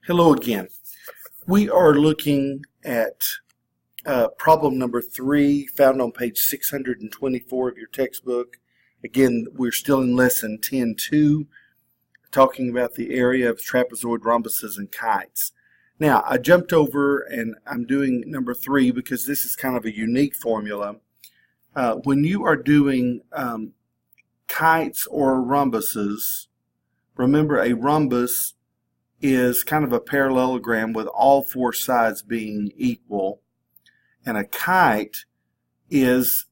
Hello again. We are looking at problem number 3 found on page 624 of your textbook. Again, we're still in lesson 10.2, talking about the area of trapezoid rhombuses and kites. Now, I jumped over and I'm doing number 3 because this is kind of a unique formula. When you are doing kites or rhombuses, remember a rhombus is kind of a parallelogram with all 4 sides being equal, and a kite has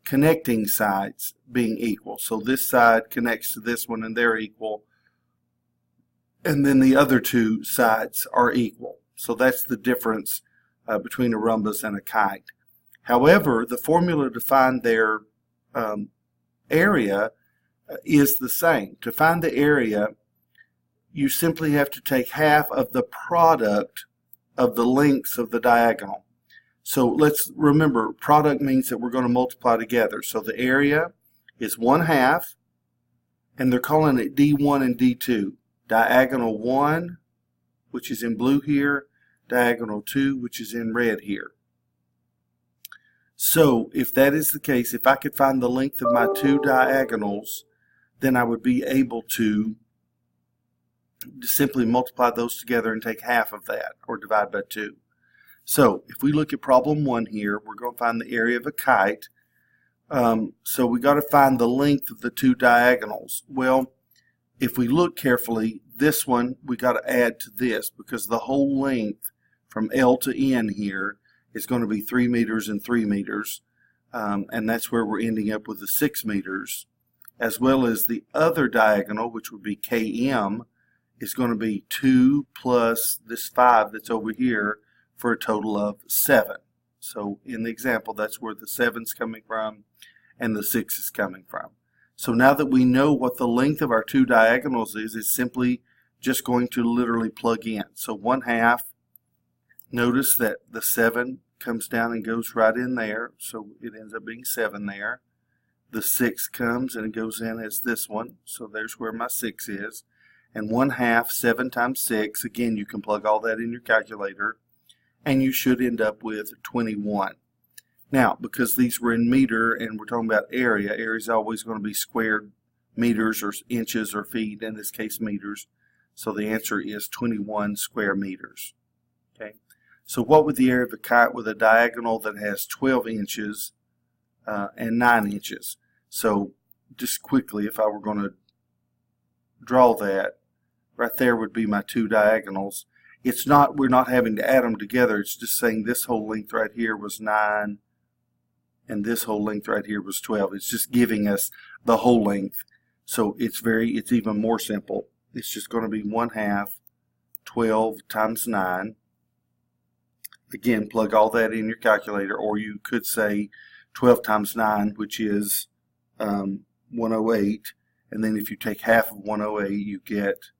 connecting sides being equal. So this side connects to this one and they're equal, and then the other 2 sides are equal. So that's the difference between a rhombus and a kite. However, the formula to find their area is the same. To find the area, you simply have to take half of the product of the lengths of the diagonal. So let's remember, product means that we're going to multiply together. So the area is 1/2, and they're calling it D1 and D2. Diagonal 1, which is in blue here, diagonal 2, which is in red here. So if that is the case, if I could find the length of my 2 diagonals, then I would be able to simply multiply those together and take half of that, or divide by 2. So if we look at problem 1 here, we're going to find the area of a kite. So we got to find the length of the 2 diagonals. Well, if we look carefully, this one we got to add to this, because the whole length from L to N here is going to be 3 meters and 3 meters, and that's where we're ending up with the 6 meters, as well as the other diagonal, which would be KM, is going to be 2 plus this 5 that's over here, for a total of 7. So in the example, that's where the 7's coming from and the 6 is coming from. So now that we know what the length of our 2 diagonals is, it's simply just going to literally plug in. So 1/2, notice that the 7 comes down and goes right in there, so it ends up being 7 there. The 6 comes and it goes in as this one, so there's where my 6 is. And 1/2, 7 times 6, again, you can plug all that in your calculator, and you should end up with 21. Now, because these were in meter and we're talking about area is always going to be squared meters or inches or feet, in this case meters. So the answer is 21 square meters. Okay. So what would the area of a kite with a diagonal that has 12 inches and 9 inches? So just quickly, if I were going to draw that, right there would be my 2 diagonals. We're not having to add them together. It's just saying this whole length right here was 9 and this whole length right here was 12. It's just giving us the whole length. So it's even more simple. It's just going to be 1/2 12 times 9. Again, plug all that in your calculator, or you could say 12 times 9, which is 108. And then if you take half of 108, you get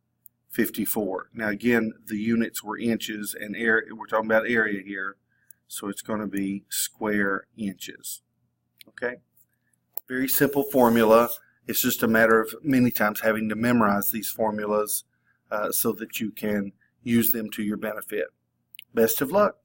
54. Now again, the units were inches, and we're talking about area here, so it's going to be square inches. Okay? Very simple formula. It's just a matter of many times having to memorize these formulas so that you can use them to your benefit. Best of luck.